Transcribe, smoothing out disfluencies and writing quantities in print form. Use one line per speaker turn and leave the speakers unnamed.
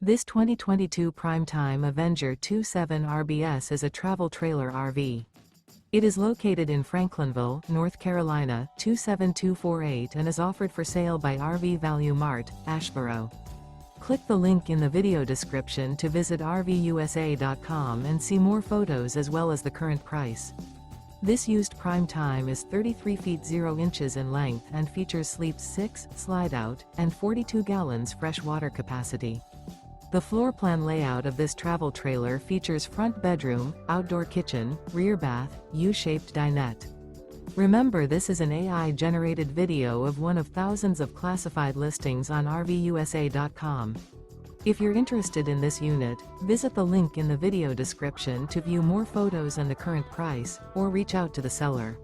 This 2022 Prime Time Avenger 27 RBS is a travel trailer RV. It is located in Franklinville, North Carolina, 27248 and is offered for sale by RV Value Mart, Asheboro. Click the link in the video description to visit RVUSA.com and see more photos as well as the current price. This used Prime Time is 33 feet 0 inches in length and features sleeps 6, slide-out, and 42 gallons fresh water capacity. The floor plan layout of this travel trailer features front bedroom, outdoor kitchen, rear bath, U-shaped dinette. Remember, this is an AI-generated video of one of thousands of classified listings on RVUSA.com. If you're interested in this unit, visit the link in the video description to view more photos and the current price, or reach out to the seller.